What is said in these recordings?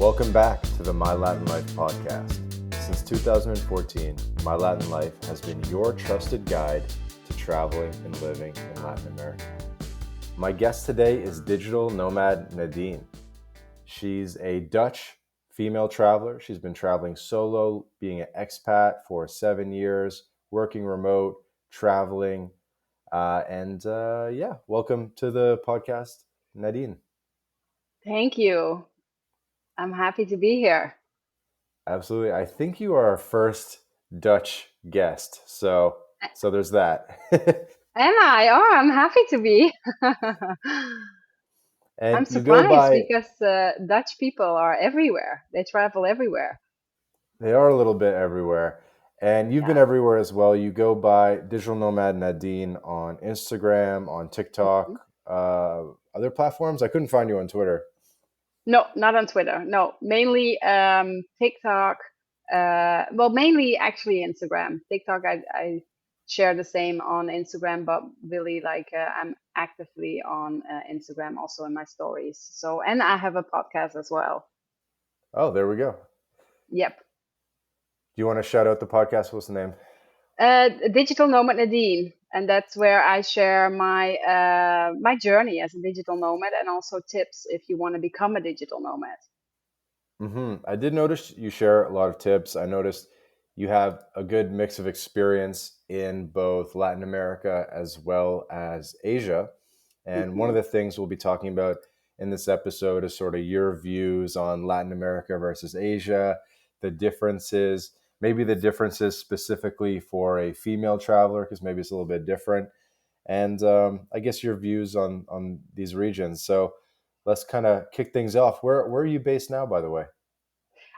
Welcome back to the My Latin Life podcast. Since 2014, My Latin Life has been your trusted guide to traveling and living in Latin America. My guest today is digital nomad Nadine. She's a Dutch female traveler. She's been traveling solo, being an expat for 7 years, working remote, traveling, welcome to the podcast, Nadine. Thank you. I'm happy to be here. Absolutely. I think you are our first Dutch guest. So there's that. Am I? Oh, I'm happy to be. I'm And you go surprised by, because Dutch people are everywhere. They travel everywhere. they are a little bit everywhere. And you've been Yeah. everywhere as well. You go by Digital Nomad Nadine on Instagram, on Mhm. TikTok, other platforms. I couldn't find you on Twitter. No, not on Twitter. No, mainly TikTok. Well, mainly actually Instagram. TikTok, I share the same on Instagram, but really I'm actively on Instagram also in my stories. So, and I have a podcast as well. Oh, there we go. Do Yep. you want to shout out the podcast? What's the name? Digital Nomad Nadine, and that's where I share my journey as a digital nomad and also tips if you want to become a digital nomad. I did notice you share a lot of tips. I noticed you have a good mix of experience in both Latin America as well as Asia. And one of Hmm. the things we'll be talking about in this episode is sort of your views on Latin America versus Asia, the differences, maybe the differences specifically for a female traveler, because maybe it's a little bit different. And I guess your views on these regions. So let's kind of kick things off. Where are you based now, by the way?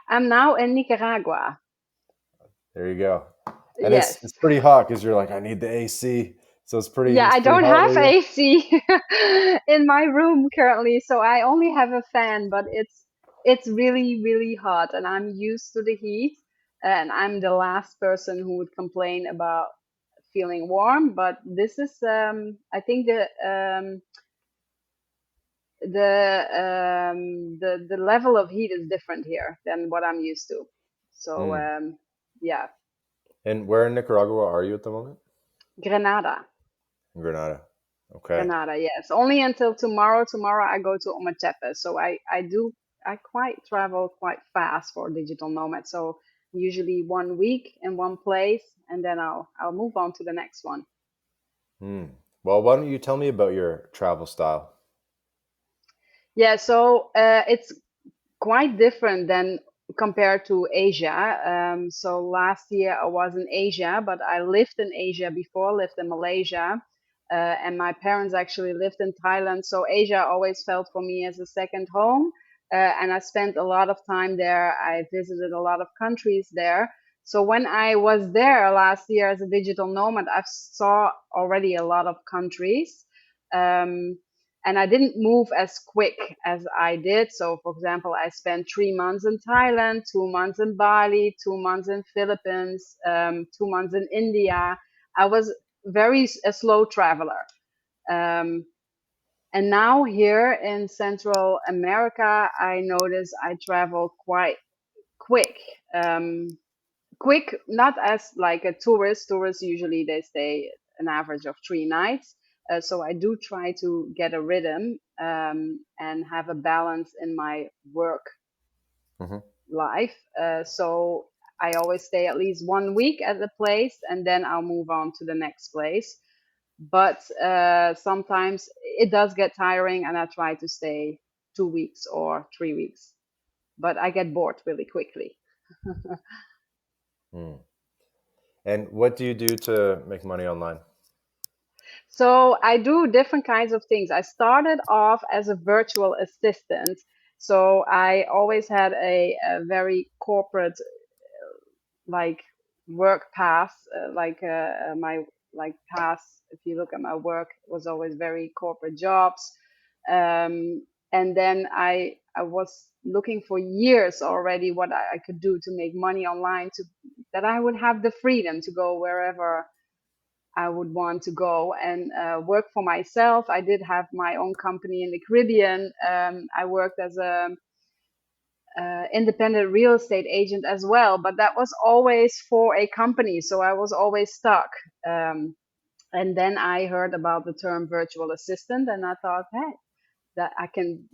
I'm now in Nicaragua. There you go. And Yes. it's pretty hot because you're like, I need the AC. So Yeah, it's I pretty don't hot where have you. AC in my room currently, so I only have a fan, but it's really, really hot and I'm used to the heat. And I'm the last person who would complain about feeling warm, but this is I think the level of heat is different here than what I'm used to. So Mm. yeah, And where in Nicaragua are you at the moment? Grenada, In Granada. Okay. Grenada. Yes, only until tomorrow. Tomorrow I go to Ometepe. So I quite travel quite fast for digital nomad. So usually 1 week in one place, and then I'll move on to the next one. Mm. Well, why don't you tell me about your travel style? Yeah, so it's quite different than compared to Asia. So last year I was in Asia, but I lived in Asia before, lived in Malaysia, and my parents actually lived in Thailand. So Asia always felt for me as a second home, and I spent a lot of time there. I visited a lot of countries there. So when I was there last year as a digital nomad, I saw already a lot of countries. Um, and I didn't move as quick as I did. So, for example, I spent 3 months in Thailand, 2 months in Bali, 2 months in Philippines, 2 months in India. I was a slow traveler. Um, and now here in Central America, I notice I travel quite quick. Um, Quick, not as like a tourist. Tourists usually they stay an average of 3 nights. So I do try to get a rhythm and have a balance in my work Hmm. life. So I always stay at least 1 week at the place and then I'll move on to the next place. But sometimes it does get tiring and I try to stay 2 weeks or 3 weeks. But I get bored really quickly. Mm. And what do you do to make money online? So I do different kinds of things. I started off as a virtual assistant. So I always had a very corporate like work path, my like path. If you look at my work, it was always very corporate jobs. And then I was looking for years already what I could do to make money online to that I would have the freedom to go wherever I would want to go and work for myself. I did have my own company in the Caribbean. I worked as independent real estate agent as well, but that was always for a company, so I was always stuck. And then I heard about the term virtual assistant, and I thought, hey, that I can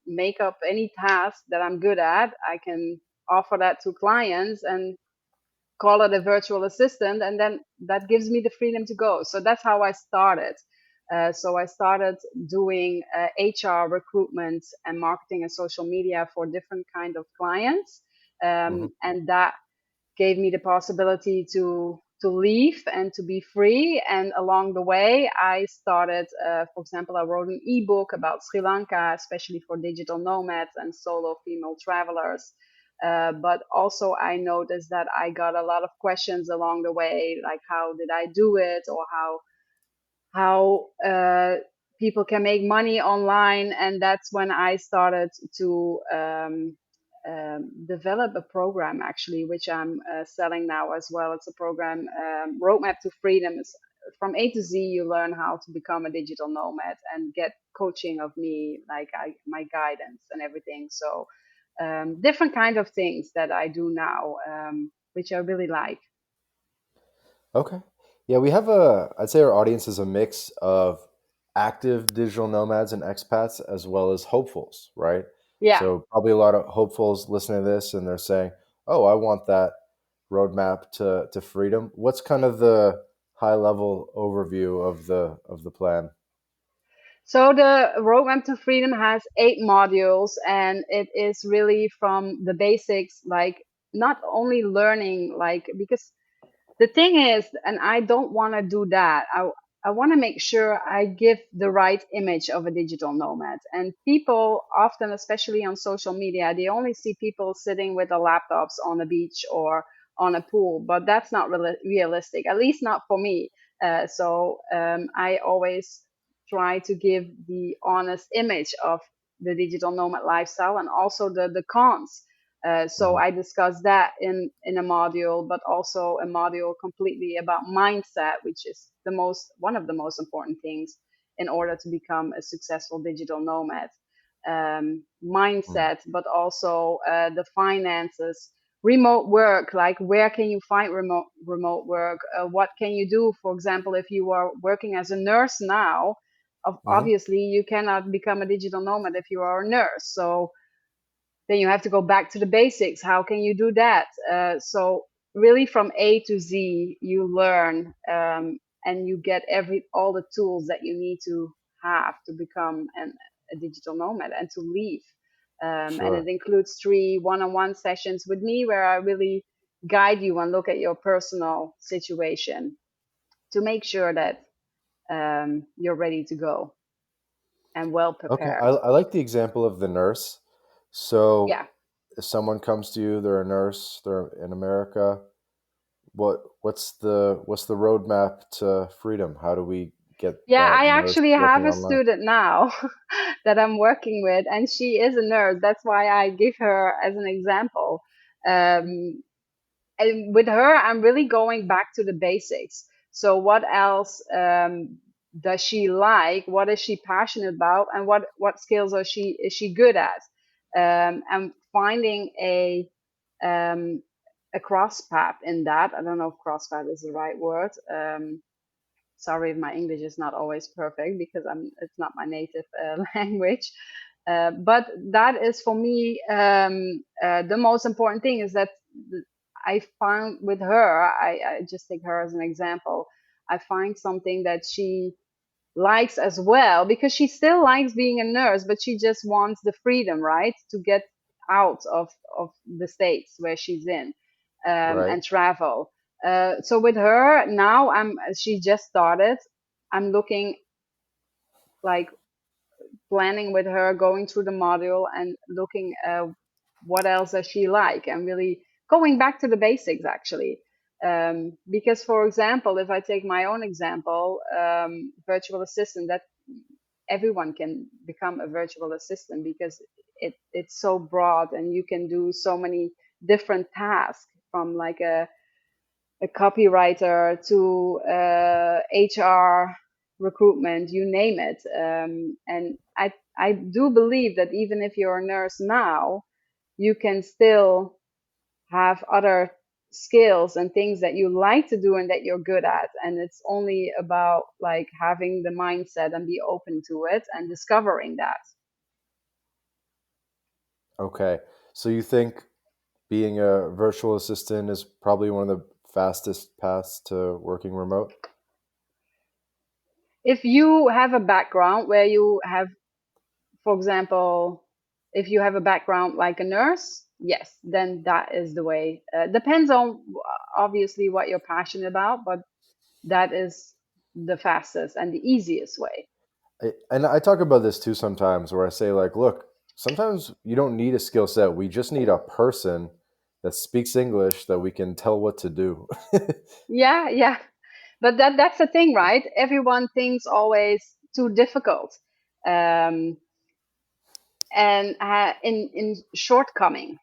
make up any task that I'm good at. I can offer that to clients and call it a virtual assistant, and then that gives me the freedom to go. So that's how I started. So I started doing HR recruitment and marketing and social media for different kind of clients, Hmm. and that gave me the possibility to leave and to be free. And along the way, I started, for example, I wrote an ebook about Sri Lanka, especially for digital nomads and solo female travelers. But also, I noticed that I got a lot of questions along the way, like how did I do it, or how people can make money online. And that's when I started to develop a program, actually, which I'm selling now as well. It's a program, Roadmap to Freedom. From A to Z, you learn how to become a digital nomad and get coaching of me, like my guidance and everything. So different kind of things that I do now, which I really like. Okay. Yeah, we have I'd say our audience is a mix of active digital nomads and expats as well as hopefuls, right? Yeah. So probably a lot of hopefuls listening to this and they're saying, oh, I want that roadmap to freedom. What's kind of the high level overview of the plan? So the Roadmap to Freedom has 8 modules, and it is really from the basics, like not only learning, like, because the thing is, and I don't want to do that. I want to make sure I give the right image of a digital nomad. And people often, especially on social media, they only see people sitting with their laptops on a beach or on a pool, but that's not realistic, at least not for me. So I always try to give the honest image of the digital nomad lifestyle, and also the cons. So Hmm. I discussed that in a module, but also a module completely about mindset, which is the most one of the most important things in order to become a successful digital nomad. Mindset, but also the finances, remote work. Like, where can you find remote work? What can you do? For example, if you are working as a nurse now, Hmm. obviously you cannot become a digital nomad if you are a nurse. So then you have to go back to the basics. How can you do that? So really, from A to Z, you learn, and you get every all the tools that you need to have to become a digital nomad and to leave. And it Sure. includes 3 one-on-one sessions with me, where I really guide you and look at your personal situation to make sure that you're ready to go and well Okay. prepared. I like the example of the nurse. So Yeah. if someone comes to you, they're a nurse, they're in America. What's the roadmap to freedom? How do we get Yeah, that I nurse actually have working a online? student now that I'm working with, and she is a nurse. That's why I give her as an example. Um, and with her, I'm really going back to the basics. So, what else does she like? What is she passionate about? And what skills is she good at? And finding um, a cross path in that. I don't know if cross path is the right word. Sorry if my English is not always perfect, because it's not my native language. But that is for me, the most important thing is that I found with her, I just take her as an example. I find something that she likes as well, because she still likes being a nurse, but she just wants the freedom, right, to get out of the states where she's in, Right. and travel. So with her now, she just started. I'm looking, like, planning with her, going through the module and looking what else does she like, and really going back to the basics, actually. Because, for example, if I take my own example, virtual assistant, that everyone can become a virtual assistant, because it's so broad, and you can do so many different tasks, from like a copywriter to HR, recruitment, you name it. And I do believe that even if you're a nurse now, you can still have other skills and things that you like to do and that you're good at. And it's only about like having the mindset and be open to it and discovering that. Okay. So you think being a virtual assistant is probably one of the fastest paths to working remote? If you have a background where you have, for example, if you have a background like a nurse, yes, then that is the way. Depends on obviously what you're passionate about, but that is the fastest and the easiest way. And I talk about this too sometimes where I say, like, look, sometimes you don't need a skill set. We just need a person that speaks English that we can tell what to do. Yeah, yeah. But that's the thing, right? Everyone thinks always too difficult. Um, and in shortcoming.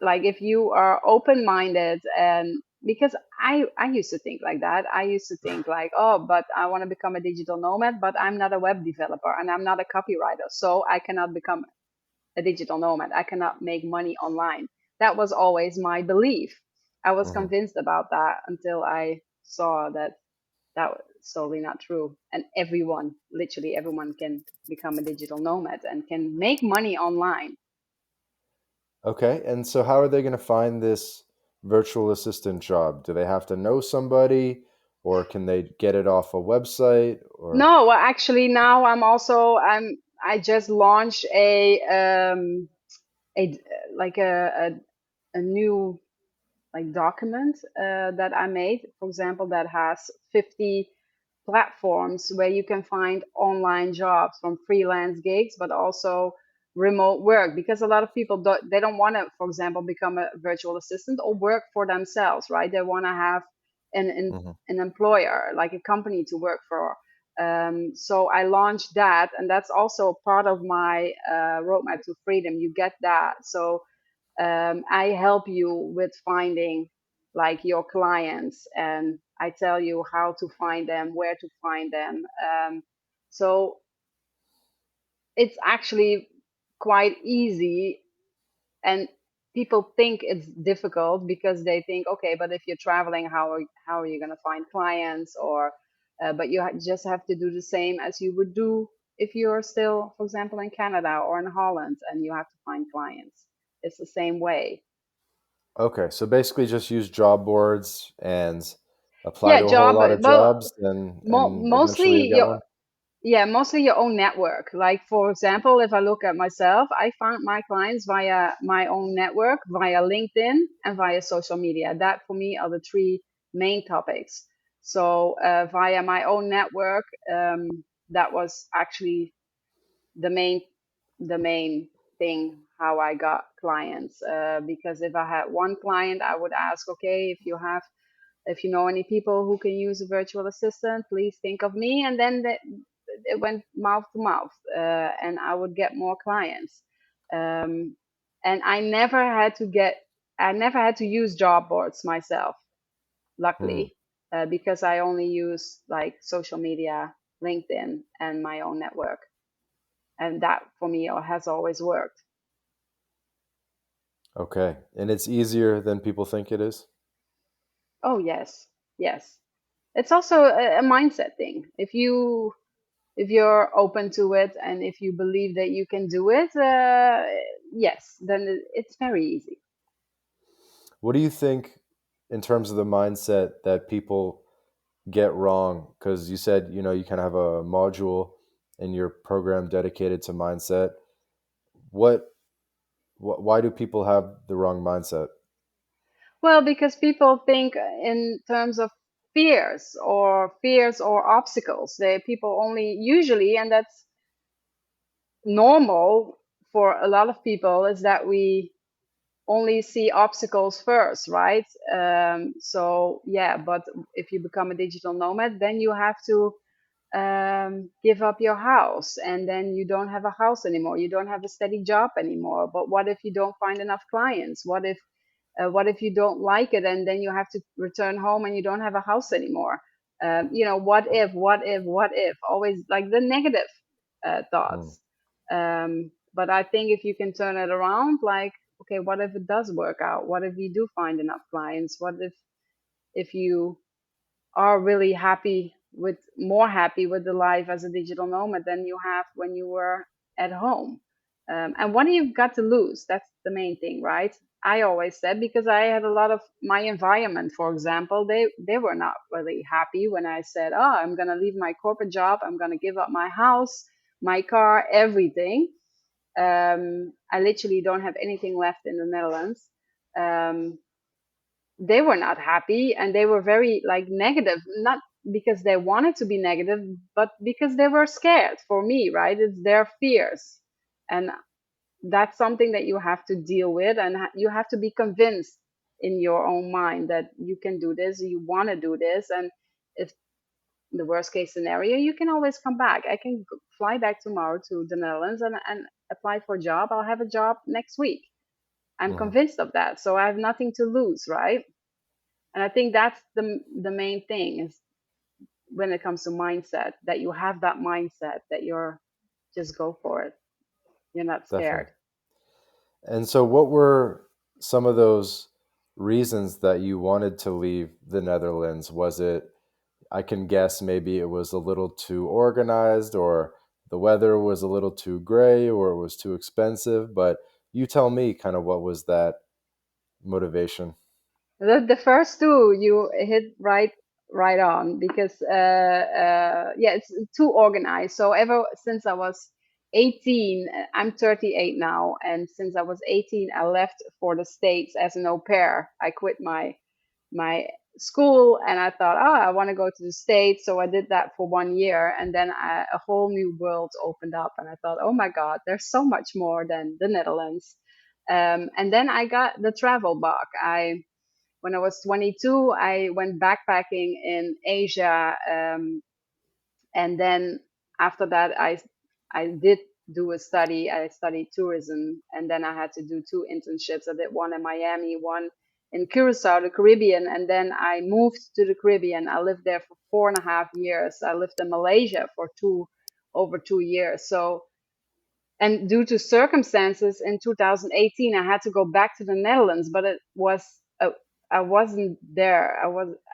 Like if you are open-minded, and because I used to think like that. I used to think like, oh, but I want to become a digital nomad, but I'm not a web developer and I'm not a copywriter, so I cannot become a digital nomad. I cannot make money online. That was always my belief. I was Mhm. convinced about that until I saw that that was totally not true. And everyone, literally everyone, can become a digital nomad and can make money online. Okay. And so, how are they going to find this virtual assistant job? Do they have to know somebody, or can they get it off a website? Or No, well, actually, now I just launched a like a new like document that I made, for example, that has 50 platforms where you can find online jobs from freelance gigs, but also remote work. Because a lot of people they don't want to, for example, become a virtual assistant or work for themselves, right? They want to have Mhm. an employer, like a company to work for. So I launched that, and that's also part of my roadmap to freedom. You get that. So I help you with finding like your clients, and I tell you how to find them, where to find them. So it's actually quite easy, and people think it's difficult because they think, okay, but if you're traveling, how are you going to find clients? Or but you just have to do the same as you would do if you're still, for example, in Canada or in Holland, and you have to find clients. It's the same way. Okay, so basically just use job boards and apply Yeah, to a whole lot of well, jobs, and eventually mostly you'll get your one. yeah, mostly your own network. Like for example, if I look at myself, I found my clients via my own network, via LinkedIn, and via social media. That for me are the three main topics. So via my own network, that was actually the main the main thing how I got clients. Because if I had one client, I would ask, okay, if you know any people who can use a virtual assistant, please think of me. And then it went mouth to mouth, and I would get more clients. Um, and I never had to use job boards myself, Hmm. luckily, because I only use like social media, LinkedIn, and my own network. And that for me has always worked. Okay, and it's easier than people think it is. Oh, yes, yes. It's also a mindset thing. If you're open to it and if you believe that you can do it, yes, then it's very easy. What do you think in terms of the mindset that people get wrong? Because you said, you kind of have a module in your program dedicated to mindset. What, why do people have the wrong mindset? Well, because people think in terms of fears or obstacles. People only usually, and that's normal for a lot of people, is that we only see obstacles first, right? So yeah, but if you become a digital nomad, then you have to give up your house, and then you don't have a house anymore. You don't have a steady job anymore. But what if you don't find enough clients? What if you don't like it and then you have to return home and you don't have a house anymore? What if? Always like the negative Hmm. thoughts. But I think if you can turn it around, like, okay, what if it does work out? What if you do find enough clients? What if you are really happy with more happy with the life as a digital nomad than you have when you were at home. And what do you got to lose? That's the main thing, right? I always said, because I had a lot of my environment, for example, they were not really happy when I said, oh, I'm gonna leave my corporate job, I'm gonna give up my house, my car, everything. I literally don't have anything left in the Netherlands. Um, they were not happy, and they were very like negative, not because they wanted to be negative, but because they were scared for me, right? It's their fears. And that's something that you have to deal with, and you have to be convinced in your own mind that you can do this, you want to do this. And if the worst case scenario, you can always come back. I can fly back tomorrow to the Netherlands and apply for a job. I'll have a job next week. I'm Hmm. convinced of that, so I have nothing to lose, right? And I think that's the main thing is when it comes to mindset, that you have that mindset that you're just go for it. You're not scared. Definitely. And so, what were some of those reasons that you wanted to leave the Netherlands? Was it, I can guess, maybe it was a little too organized, or the weather was a little too gray, or it was too expensive? But you tell me kind of what was that motivation? The first two you hit right on, because yeah, it's too organized. So ever since I was 18, I'm 38 now, and since I was 18, I left for the States as an au pair. I quit my school, and I thought, oh, I want to go to the States. So I did that for 1 year, and then a whole new world opened up, and I thought, oh my God, there's so much more than the Netherlands. And then I got the travel bug. When I was 22, I went backpacking in Asia, and then after that, I did do a study. I studied tourism, and then I had to do two internships. I did one in Miami, one in Curacao, the Caribbean, and then I moved to the Caribbean. I lived there for 4.5 years. I lived in Malaysia for over 2 years. So, and due to circumstances in 2018, I had to go back to the Netherlands, but it was I wasn't there.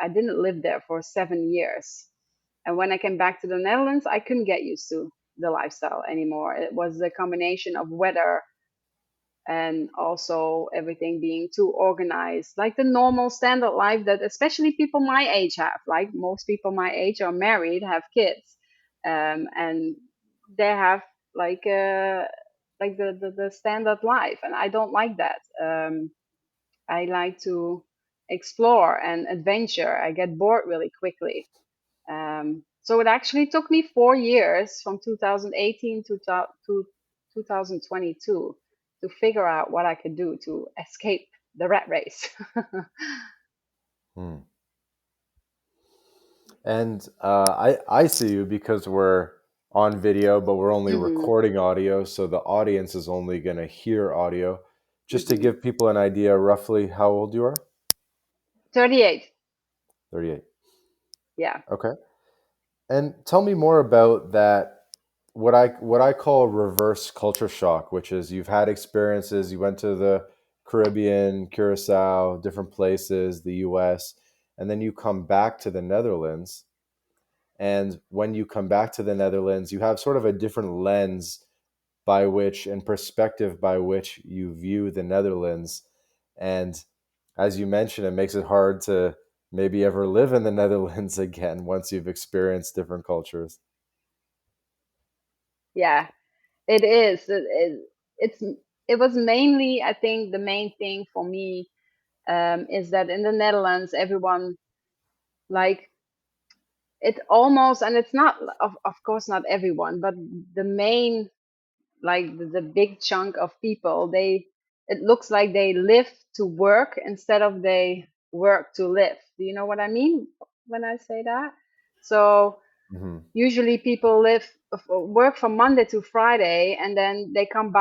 I didn't live there for 7 years. And when I came back to the Netherlands, I couldn't get used to the lifestyle anymore. It was a combination of weather and also everything being too organized, like the normal standard life that especially people my age have. Like most people my age are married, have kids, and they have like the standard life, and I don't like that. I like to explore and adventure. I get bored really quickly. So it actually took me 4 years from 2018 to 2022 to figure out what I could do to escape the rat race. Hmm. And I see you because we're on video, but we're only Hmm. recording audio, so the audience is only going to hear audio. Just to Hmm. give people an idea, roughly how old you are? 38. 38. Yeah. Okay. And tell me more about that, what I call reverse culture shock, which is you've had experiences, you went to the Caribbean, Curacao, different places, the US, and then you come back to the Netherlands. And when you come back to the Netherlands, you have sort of a different lens by which and perspective by which you view the Netherlands. And as you mentioned, it makes it hard to maybe ever live in the Netherlands again once you've experienced different cultures. Yeah, it is. It's it was mainly, I think, the main thing for me, is that in the Netherlands, everyone like it almost, and it's not, of course, not everyone, but the main, like the big chunk of people, it looks like they live to work instead of they work to live. Do you know what I mean when I say that? So Hmm. usually people work from Monday to Friday, and then they come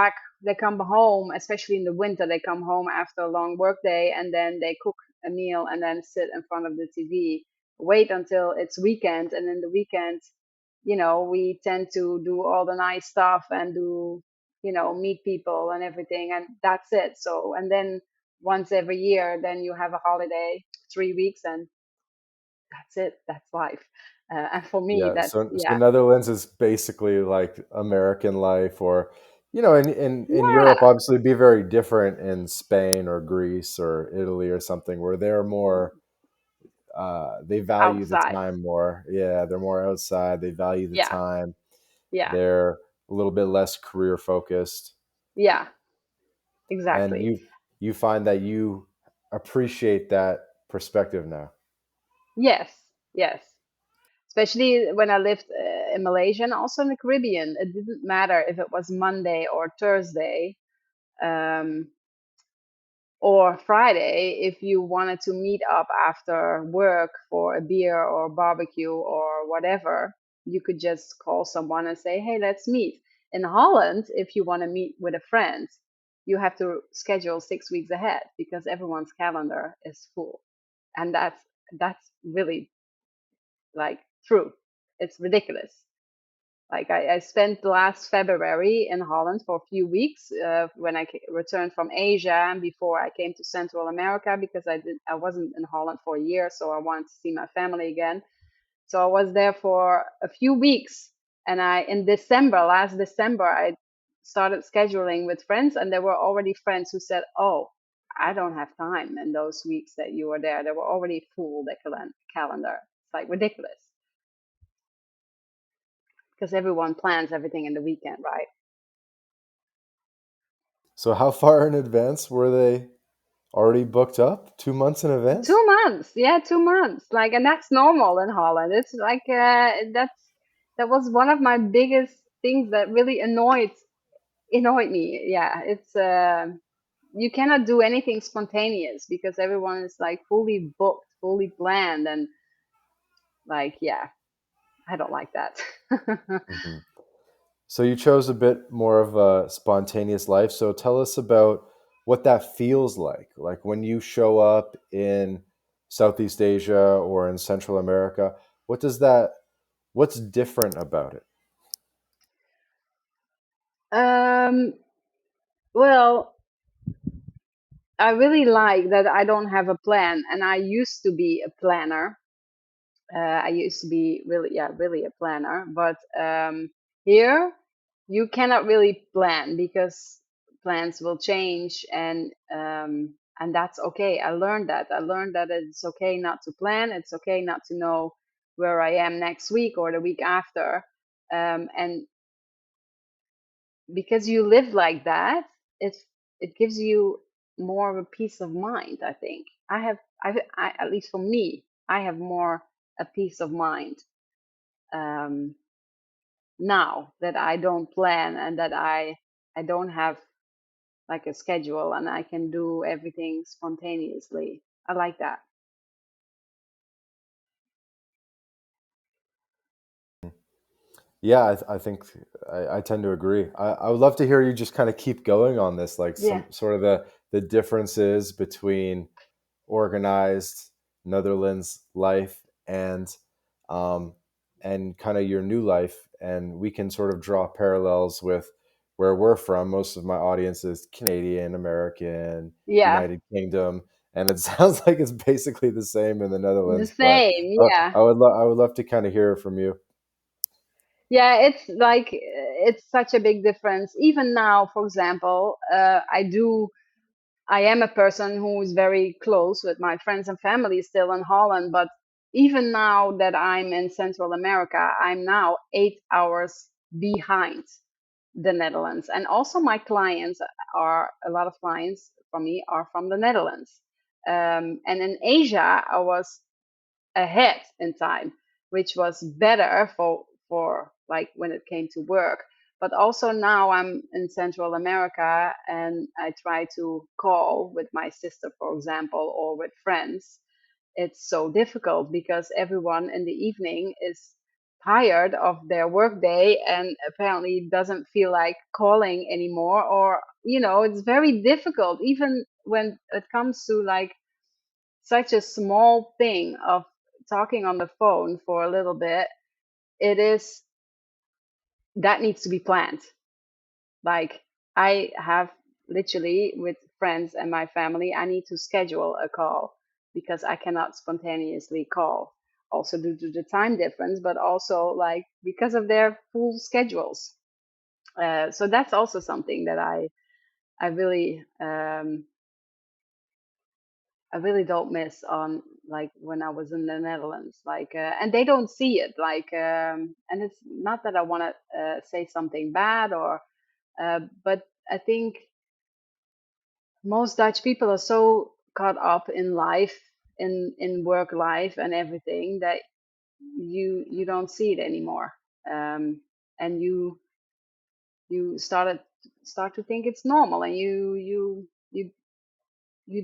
home, especially in the winter, they come home after a long work day, and then they cook a meal and then sit in front of the TV, wait until it's weekend, and in the weekend we tend to do all the nice stuff and do, meet people and everything, and that's it. So, and then once every year, then you have a holiday, 3 weeks, and that's it. That's life. And for me, Yeah, that's, so yeah, Netherlands is basically like American life, or in Europe, yeah, obviously, it'd be very different in Spain or Greece or Italy or something where they're more they value the outside. time more. Yeah, they're more outside. They value the Yeah, time. yeah, They're a little bit less career focused, yeah, and exactly. you find that you appreciate that perspective now. Yes, yes. Especially when I lived in Malaysia and also in the Caribbean. It didn't matter if it was Monday or Thursday. Um, or Friday, if you wanted to meet up after work for a beer or barbecue or whatever, you could just call someone and say, "Hey, let's meet." In Holland, if you want to meet with a friend, you have to schedule 6 weeks ahead because everyone's calendar is full. And that's really like true. It's ridiculous. Like I spent last February in Holland for a few weeks when I returned from Asia and before I came to Central America because I wasn't in Holland for a year, so I wanted to see my family again. So I was there for a few weeks, and in December, last December, I started scheduling with friends, and there were already friends who said, "Oh, I don't have time in those weeks that you were there." They were already full the calendar. It's like ridiculous because everyone plans everything in the weekend, right? So how far in advance were they already booked up? 2 months in advance? 2 months, yeah, 2 months. Like, and that's normal in Holland. It's like that was one of my biggest things that really annoyed me. Yeah, it's you cannot do anything spontaneous because everyone is like fully booked, fully planned, and like, yeah, I don't like that. Mhm. So you chose a bit more of a spontaneous life. So tell us about what that feels like when you show up in Southeast Asia or in Central America. What does that? What's different about it? um, well, I really like that I don't have a plan, and I used to be a planner. I used to be really, yeah, really a planner, but here you cannot really plan because plans will change, and that's okay. I learned that. I learned that it's okay not to plan. It's okay not to know where I am next week or the week after, and because you live like that, it gives you more of a peace of mind. I think I at least for me, I have more a peace of mind um, now that I don't plan and that I don't have like a schedule and I can do everything spontaneously. I like that. Yeah, I think I tend to agree. I would love to hear you just kind of keep going on this, like Yeah. some sort of the differences between organized Netherlands life um, and kind of your new life, and we can sort of draw parallels with where we're from. Most of my audience is Canadian, American, Yeah. United Kingdom, and it sounds like it's basically the same in the The Netherlands. But same. Yeah. I would love to kind of hear it from you. Yeah, it's like it's such a big difference. Even now, for example, I am a person who is very close with my friends and family still in Holland, but even now that I'm in Central America, I'm now 8 hours behind the Netherlands. And also, my clients are a lot of clients from me are from the Netherlands. And in Asia, I was ahead in time, which was better for like when it came to work. But also now I'm in Central America and I try to call with my sister, for example, or with friends. It's so difficult because everyone in the evening is tired of their workday and apparently doesn't feel like calling anymore, or it's very difficult even when it comes to like such a small thing of talking on the phone for a little bit. It is that needs to be planned. Like I have literally with friends and my family, I need to schedule a call because I cannot spontaneously call. Also due to the time difference, but also like because of their full schedules. So that's also something that I really I really don't miss on like when I was in the Netherlands. Like and they don't see it. Like and it's not that I want to say something bad or but I think most Dutch people are so caught up in life, in work life and everything that you don't see it anymore. And you start to think it's normal, and you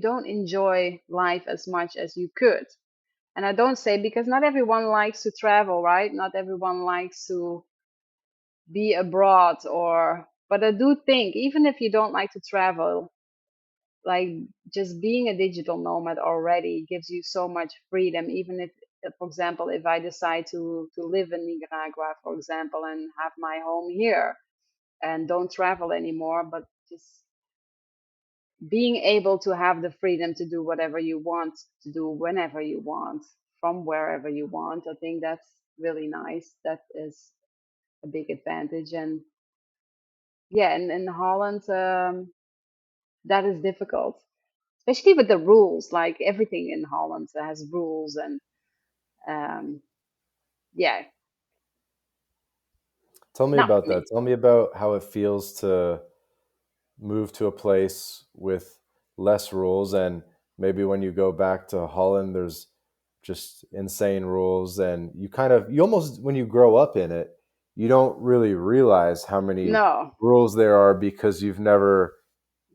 don't enjoy life as much as you could. And I don't say because not everyone likes to travel, right? Not everyone likes to be abroad or but I do think even if you don't like to travel, like just being a digital nomad already gives you so much freedom. Even if for example if I decide to live in Nicaragua, for example, and have my home here and don't travel anymore, but just being able to have the freedom to do whatever you want to do whenever you want from wherever you want, I think that's really nice. That is a big advantage. And yeah, and in Holland, that is difficult, especially with the rules. Like everything in Holland has rules, and um, yeah, Tell me not about for that. me. Tell me about how it feels to move to a place with less rules, and maybe when you go back to Holland there's just insane rules, and you almost, when you grow up in it, you don't really realize how many No, rules there are because you've never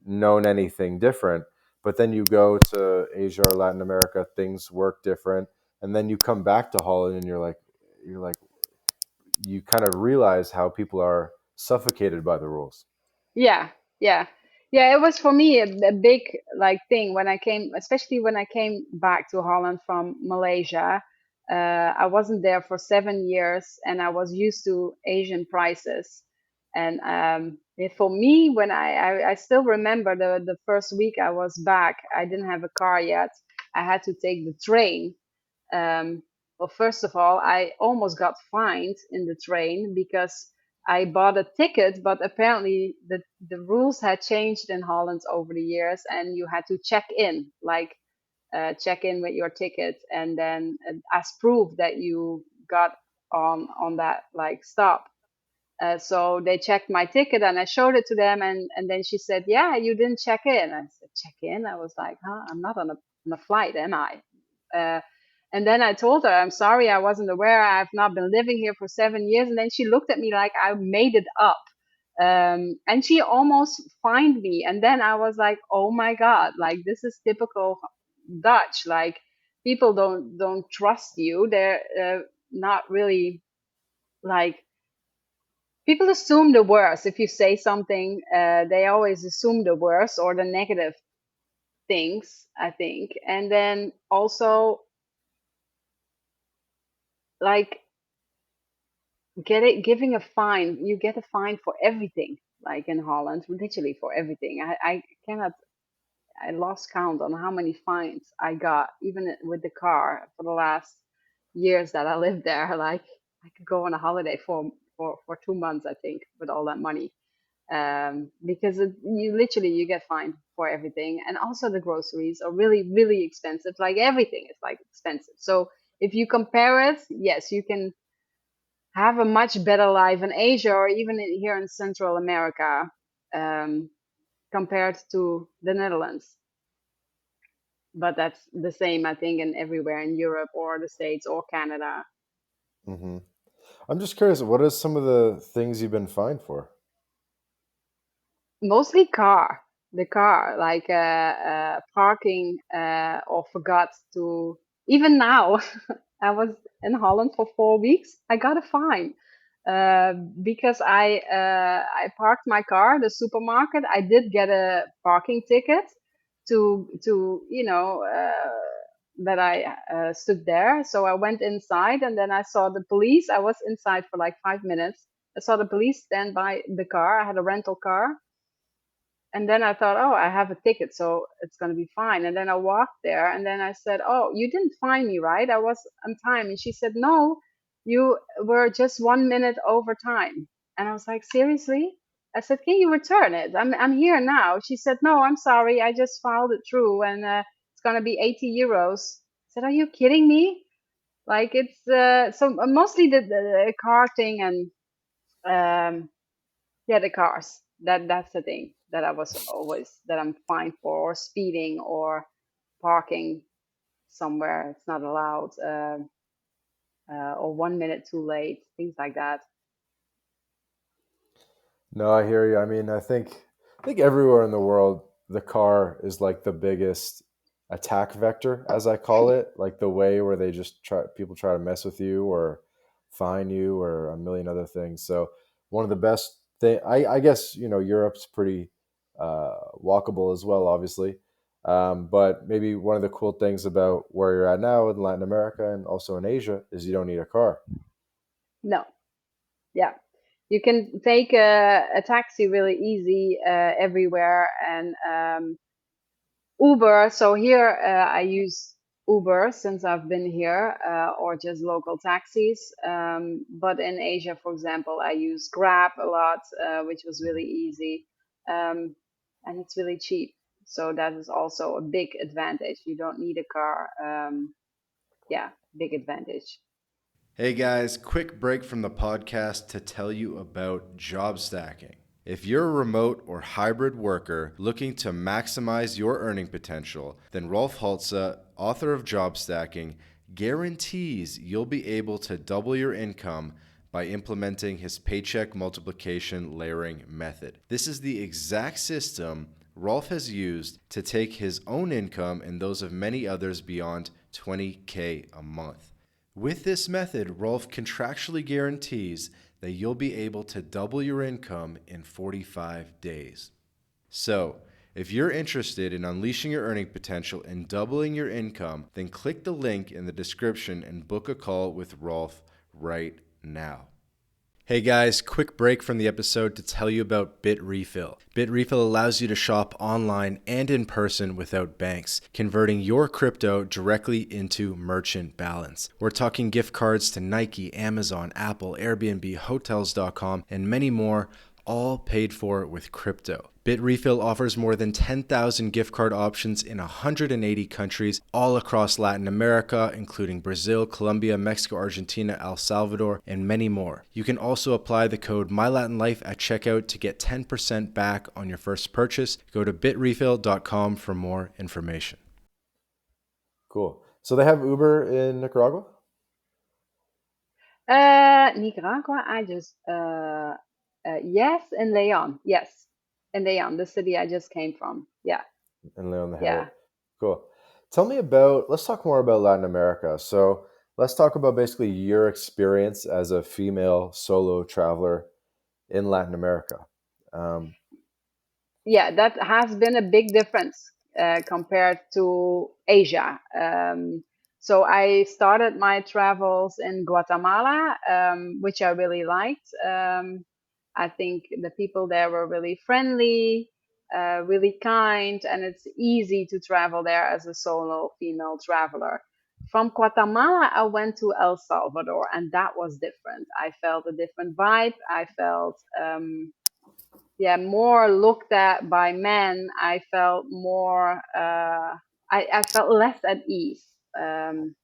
known anything different. But then you go to Asia or Latin America, things work different, and then you come back to Holland and you're like you kind of realize how people are suffocated by the rules. yeah, yeah, yeah. It was for me a big like thing when I came, especially when I came back to Holland from Malaysia. I wasn't there for 7 years, and I was used to Asian prices. And for me, when I still remember the first week I was back, I didn't have a car yet. I had to take the train. Um, well, first of all, I almost got fined in the train because I bought a ticket, but apparently the rules had changed in Holland over the years, and you had to check in, like check in with your ticket, and then as proof that you got on that like stop. So they checked my ticket, and I showed it to them, and then she said, "Yeah, you didn't check in." I said, "Check in?" I was like, "Huh? I'm not on a flight, am I?" Uh, and then I told her, "I'm sorry, I wasn't aware. I've not been living here for 7 years." And then she looked at me like I made it up. And she almost fined me. And then I was like, "Oh my God, like this is typical Dutch. Like people don't trust you. They're not really like people assume the worst. If you say something, they always assume the worst or the negative things, I think. And then also like giving a fine, you get a fine for everything, like in Holland, literally for everything. I cannot, I lost count on how many fines I got, even with the car for the last years that I lived there. Like I could go on a holiday for 2 months, I think, with all that money. Because you literally you get fined for everything, and also the groceries are really expensive. Like everything is like expensive. So if you compare it, yes, you can have a much better life in Asia or even here in Central America, um, compared to the Netherlands. But that's the same, I think, in everywhere in Europe or the States or Canada. Hmm. I'm just curious, what are some of the things you've been fined for? Mostly the car, like parking or forgot to. Even now, I was in Holland for 4 weeks. I got a fine uh, because I parked my car. The supermarket. I did get a parking ticket to that I stood there. So I went inside, and then I saw the police. I was inside for like 5 minutes. I saw the police stand by the car. I had a rental car. And then I thought, oh, I have a ticket, so it's going to be fine. And then I walked there, and then I said, oh, you didn't find me, right? I was on time. And she said, no, you were just 1 minute over time. And I was like, seriously? I said, can you return it? I'm here now. She said, no, I'm sorry. I just filed it through, and it's going to be 80 euros. I said, are you kidding me? Like it's so mostly the car thing and um, yeah, the cars. That's the thing that I was always that I'm fine for, or speeding or parking somewhere it's not allowed, or 1 minute too late, things like that. No, I hear you. I mean, I think everywhere in the world, the car is like the biggest attack vector, as I call it, like the way where they just try people try to mess with you or fine you or a million other things. So one of the best thing, I guess, Europe's pretty walkable as well, obviously. But maybe one of the cool things about where you're at now in Latin America and also in Asia is you don't need a car. No, yeah, you can take a taxi really easy everywhere, and Uber. So here I use Uber since I've been here, or just local taxis. But in Asia, for example, I use Grab a lot, which was really easy, um, and it's really cheap. So that is also a big advantage. You don't need a car. Yeah, big advantage. Hey guys, quick break from the podcast to tell you about job stacking. If you're a remote or hybrid worker looking to maximize your earning potential, then Rolf Haltze, author of Job Stacking, guarantees you'll be able to double your income by implementing his paycheck multiplication layering method. This is the exact system Rolf has used to take his own income and those of many others beyond 20K a month. With this method, Rolf contractually guarantees that you'll be able to double your income in 45 days. So, if you're interested in unleashing your earning potential and doubling your income, then click the link in the description and book a call with Rolf right now. Hey guys, quick break from the episode to tell you about BitRefill. BitRefill allows you to shop online and in person without banks, converting your crypto directly into merchant balance. We're talking gift cards to Nike, Amazon, Apple, Airbnb, Hotels.com, and many more, all paid for with crypto. BitRefill offers more than 10,000 gift card options in 180 countries all across Latin America, including Brazil, Colombia, Mexico, Argentina, El Salvador, and many more. You can also apply the code MyLatinLife at checkout to get 10% back on your first purchase. Go to bitrefill.com for more information. Cool. So they have Uber in Nicaragua? Nicaragua, I just yes, in Leon, yes, in Leon, the city I just came from. Yeah, And Leon they have it. yeah. Cool. Let's talk more about Latin America. So let's talk about basically your experience as a female solo traveler in Latin America. Um, Yeah, that has been a big difference compared to Asia. So I started my travels in Guatemala, which I really liked. I think the people there were really friendly, really kind, and it's easy to travel there as a solo female traveler. From Guatemala, I went to El Salvador, and that was different. I felt a different vibe. I felt yeah, more looked at by men. I felt more I felt less at ease. um,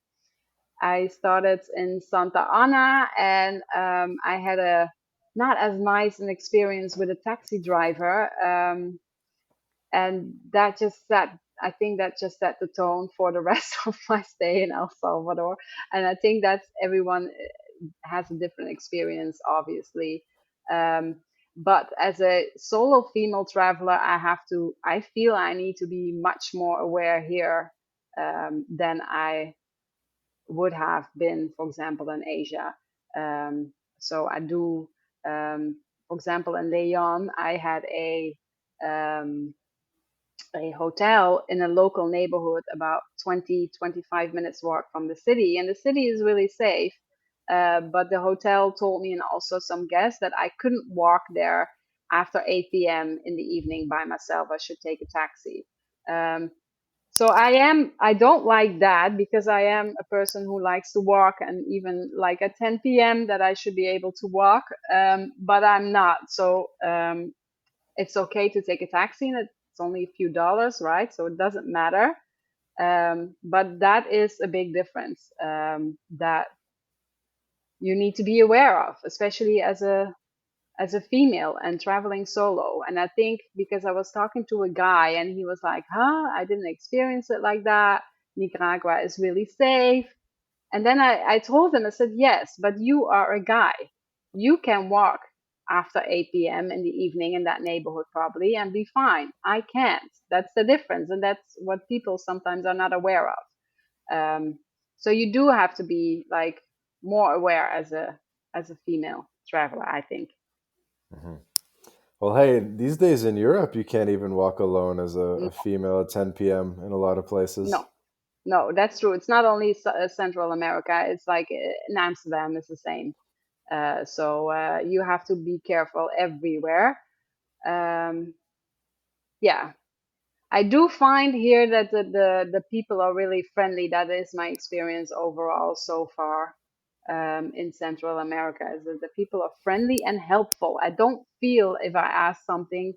I started in Santa Ana, and I had a not as nice an experience with a taxi driver, and that just set I think that just set the tone for the rest of my stay in El Salvador. And I think that's everyone has a different experience, obviously. Um, but as a solo female traveler, I feel I need to be much more aware here than I would have been, for example, in Asia. So I do, for example, in Leon, I had a hotel in a local neighborhood about 20, 25 minutes walk from the city. And the city is really safe. but the hotel told me, and also some guests, that I couldn't walk there after 8 p.m. in the evening by myself. I should take a taxi. Um, so I don't like that, because I am a person who likes to walk, and even like at 10 p.m. that I should be able to walk, but I'm not. So it's okay to take a taxi, and it's only a few dollars, right? So it doesn't matter. But that is a big difference, that you need to be aware of, especially as a female and traveling solo. And I think because I was talking to a guy and he was like, huh, I didn't experience it like that. Nicaragua is really safe. And then I told him, I said, yes, but you are a guy. You can walk after 8 p.m. in the evening in that neighborhood probably and be fine. I can't. That's the difference. And that's what people sometimes are not aware of. So you do have to be like more aware as a female traveler, I think. Hmm. Well, hey, these days in Europe, you can't even walk alone as a No, female at 10 p.m. in a lot of places. no, no, that's true. It's not only Central America. It's like in Amsterdam, it's the same. So you have to be careful everywhere. Um, yeah, I do find here that the people are really friendly. That is my experience overall so far, in Central America, is that the people are friendly and helpful. I don't feel if I ask something,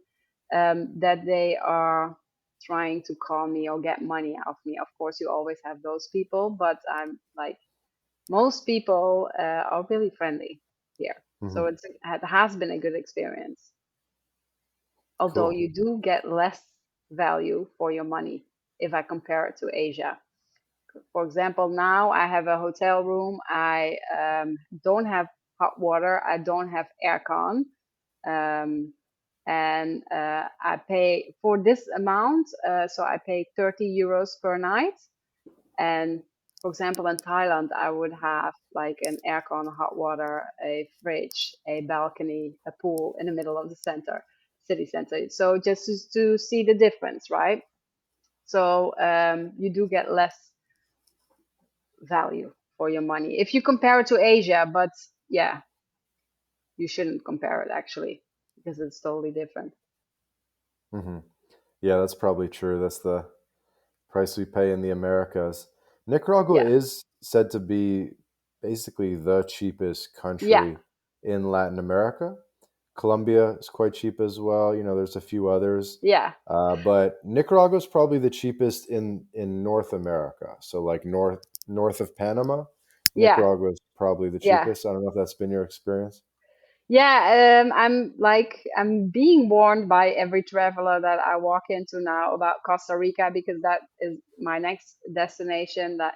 that they are trying to call me or get money out of me. Of course, you always have those people, but I'm like, most people are really friendly here. So Hmm. it has been a good experience, although Cool. you do get less value for your money if I compare it to Asia. For example, now I have a hotel room. I don't have hot water. I don't have aircon. Um, and I pay for this amount. So I pay 30 euros per night. And for example, in Thailand, I would have like an aircon, hot water, a fridge, a balcony, a pool in the middle of the city center. So just to see the difference, right? So you do get less value for your money if you compare it to Asia. But yeah, you shouldn't compare it actually, because it's totally different. Hmm. Yeah, that's probably true. That's the price we pay in the Americas. Nicaragua Yeah, is said to be basically the cheapest yeah, country in Latin America. Colombia is quite cheap as well. You know, there's a few others, yeah, but Nicaragua is probably the cheapest in North America. So, like north of Panama, yeah, Nicaragua is probably the yeah. cheapest. I don't know if that's been your experience. Yeah, I'm being warned by every traveler that I walk into now about Costa Rica, because that is my next destination. That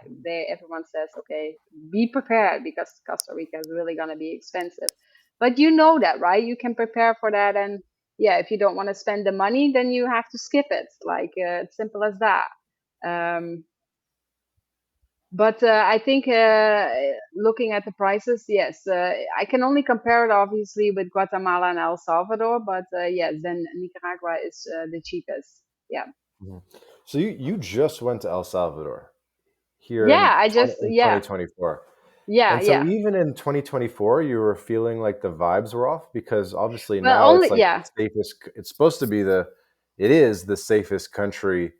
everyone says, okay, be prepared, because Costa Rica is really gonna be expensive. But you know that, right? You can prepare for that, and yeah, if you don't want to spend the money, then you have to skip it. Like it's simple as that. Um, but I think looking at the prices, yes, I can only compare it obviously with Guatemala and El Salvador, but yes, then Nicaragua is the cheapest. Yeah. Mhm. So you just went to El Salvador here Yeah, I just, in yeah, 2024. yeah, And so yeah. even in 2024, you were feeling like the vibes were off, because obviously Well, now it's only, like the yeah, safest, it's supposed to be it is the safest country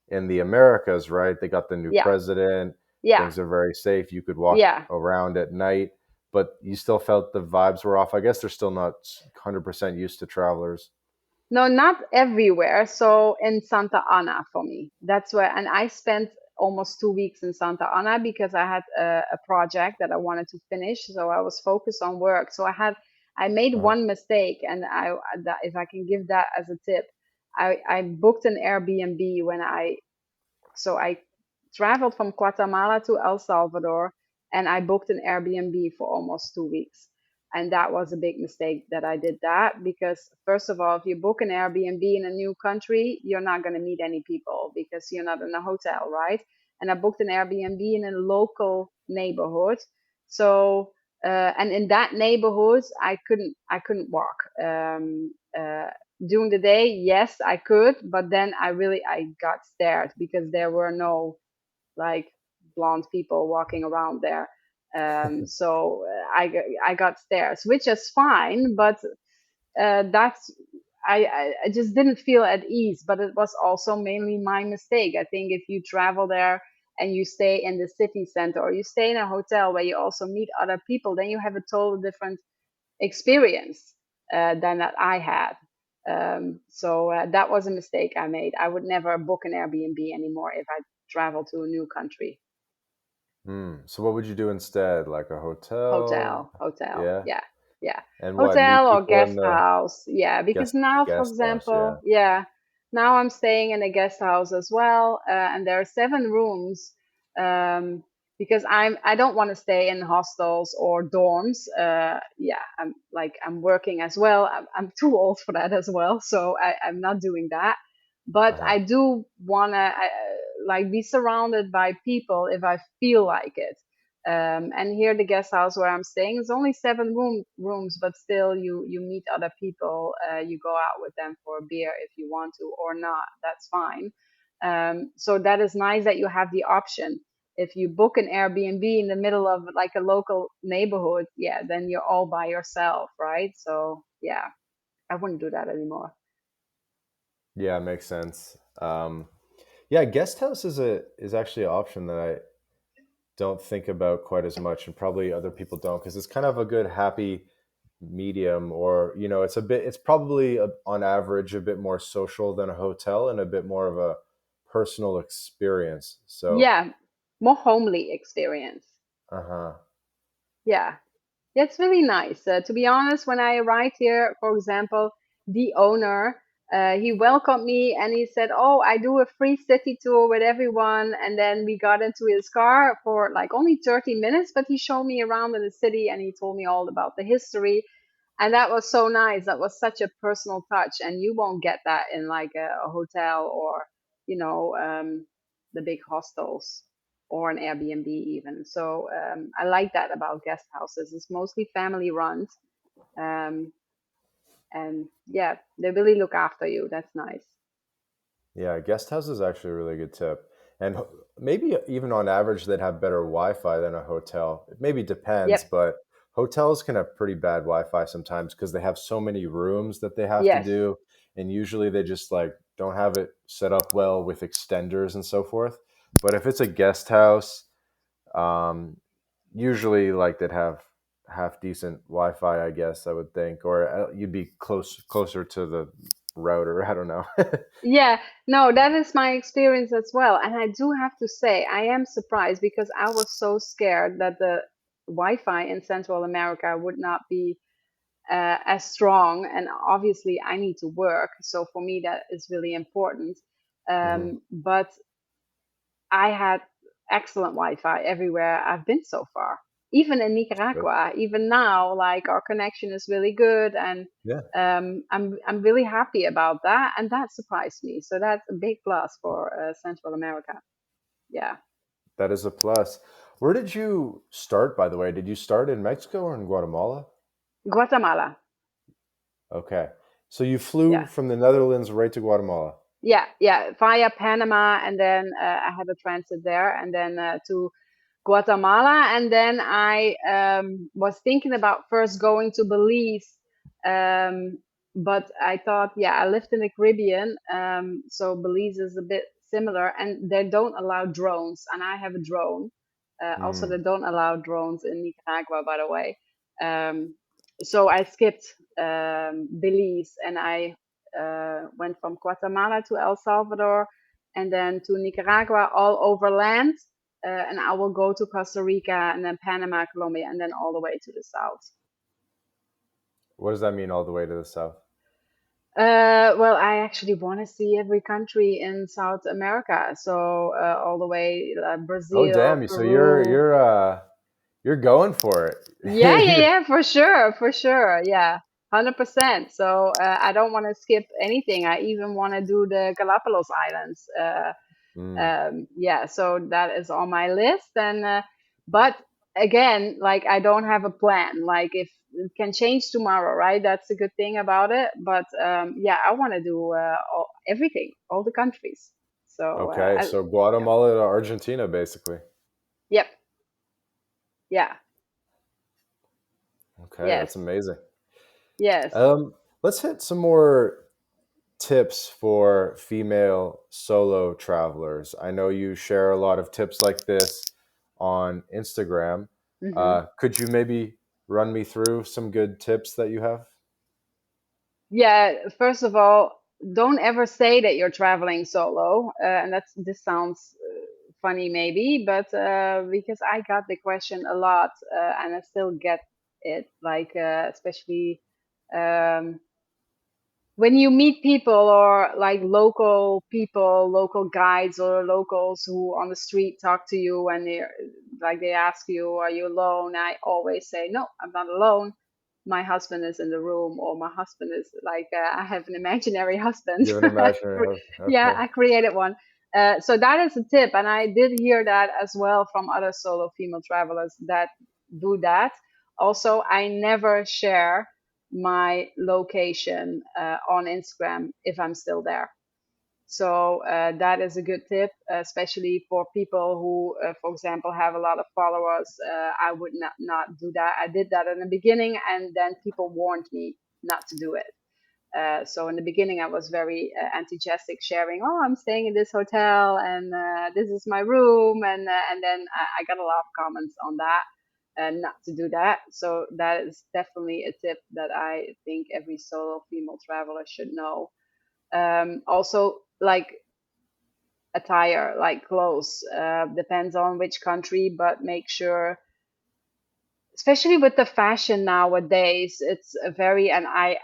in the Americas, right? They got the new yeah, president. yeah, Things are very safe. You could walk yeah. around at night, but you still felt the vibes were off. I guess they're still not 100% used to travelers. No, not everywhere. So in Santa Ana for me, that's where, and I spent almost 2 weeks in Santa Ana because I had a project that I wanted to finish. So I was focused on work. So I made Uh-huh. one mistake, and if I can give that as a tip, I booked an Airbnb so I traveled from Guatemala to El Salvador, and I booked an Airbnb for almost 2 weeks. And that was a big mistake that I did that, because first of all, if you book an Airbnb in a new country, you're not going to meet any people because you're not in a hotel, right? And I booked an Airbnb in a local neighborhood. So and in that neighborhood, I couldn't walk. During the day, yes, I could, but then I got scared because there were no like blonde people walking around there. So I got stairs, which is fine, but that's I just didn't feel at ease. But it was also mainly my mistake. I think if you travel there and you stay in the city center or you stay in a hotel where you also meet other people, then you have a total different experience than that I had. So that was a mistake I made. I would never book an Airbnb anymore if I travel to a new country. So what would you do instead? Like a hotel? Hotel. Yeah. Yeah, yeah. And what, meet Hotel or people in guest the house. Yeah, because now, for guest house? example, Yeah. yeah, now I'm staying in a guest house as well, and there are 7 rooms. Um, because I don't want to stay in hostels or dorms. Yeah, I'm working as well. I'm too old for that as well, so I'm not doing that. But Uh-huh. I do wanna like be surrounded by people if I feel like it. And here, the guest house where I'm staying is only 7 rooms, but still, you meet other people. You go out with them for a beer if you want to, or not. That's fine. So that is nice that you have the option. If you book an Airbnb in the middle of like a local neighborhood, yeah, then you're all by yourself, right? So yeah, I wouldn't do that anymore. Yeah, makes sense. Yeah, guest house is actually an option that I don't think about quite as much, and probably other people don't, because it's kind of a good happy medium, or it's probably on average a bit more social than a hotel, and a bit more of a personal experience. So, Yeah, more homely experience. uh-huh. Yeah. Yeah, it's really nice. To be honest, when I arrived here, for example, the owner, he welcomed me and he said, "Oh, I do a free city tour with everyone." And then we got into his car for like only 30 minutes, but he showed me around in the city and he told me all about the history. And that was so nice. That was such a personal touch. And you won't get that in like a hotel or, you know, the big hostels or an Airbnb even. So I like that about guest houses. It's mostly family run, um, and yeah, they really look after you. That's nice. Yeah, guest house is actually a really good tip. And maybe even on average, they'd have better Wi-Fi than a hotel. It maybe depends, Yep. but hotels can have pretty bad Wi-Fi sometimes because they have so many rooms that they have to Yes. do. And usually they just like don't have it set up well with extenders and so forth. But if it's a guest house, um, usually like they'd have half decent Wi-Fi, I guess I would think, or you'd be closer to the router. I don't know. Yeah. No, that is my experience as well. And I do have to say, I am surprised because I was so scared that the Wi-Fi in Central America would not be as strong. And obviously, I need to work, so for me that is really important. Hmm. But I had excellent Wi-Fi everywhere I've been so far. Even in Good. Nicaragua, even now, like our connection is really good, and Yeah. I'm really happy about that, and that surprised me. So that's a big plus for Central America. Yeah, That is a plus. Where did you start, by the way? Did you start in Mexico or in Guatemala? Guatemala. Okay. So you flew Yeah. from the Netherlands right to Guatemala. Yeah, via Panama, and then I had a transit there, and then to Guatemala, and then I was thinking about first going to Belize, um, but I thought, yeah, I lived in the Caribbean, so Belize is a bit similar, and they don't allow drones, and I have a drone. Also, Mm, they don't allow drones in Nicaragua, by the way. Um, so I skipped Belize, and I went from Guatemala to El Salvador, and then to Nicaragua, all over land. And I will go to Costa Rica and then Panama, Colombia, and then all the way to the south. what does that mean all the way to the south? Well, I actually want to see every country in South America, so all the way Oh, Brazil, damn. So Peru. you're going for Yeah, yeah, it. yeah, for sure, yeah, 100%. So I don't want to skip anything. I even want to do the Galapagos Islands. Mm, Yeah, so that is on my list. And but again, like I don't have a plan. Like if it can change tomorrow, right? That's a good thing about it. But yeah, I want to do everything, all the countries. So okay. So Guatemala to Argentina, basically. yep, yeah. Okay, that's Yes. amazing. Yes. Let's hit some more tips for female solo travelers. I know you share a lot of tips like this on Instagram. Hmm. Could you maybe run me through some good tips that you have? Yeah, first of all, don't ever say that you're traveling solo. And this sounds funny maybe, but because I got the question a lot, and I still get it, like especially um, when you meet people or like local people, local guides or locals who on the street talk to you and they ask you, are you alone? I always say, no, I'm not alone. My husband is in the room, or my husband is like, I have an imaginary husband. You have an imaginary husband. Yeah, Okay. I created one. So that is a tip. And I did hear that as well from other solo female travelers that do that. Also, I never share my location on Instagram if I'm still there. So that is a good tip, especially for people who, for example, have a lot of followers. I would not do that. I did that in the beginning, and then people warned me not to do it. So in the beginning, I was very enthusiastic, sharing, "Oh, I'm staying in this hotel, and this is my room," and then I got a lot of comments on that, and not to do that. So that is definitely a tip that I think every solo female traveler should know. Also, like attire, like clothes, depends on which country, but make sure, especially with the fashion nowadays, it's a very, and I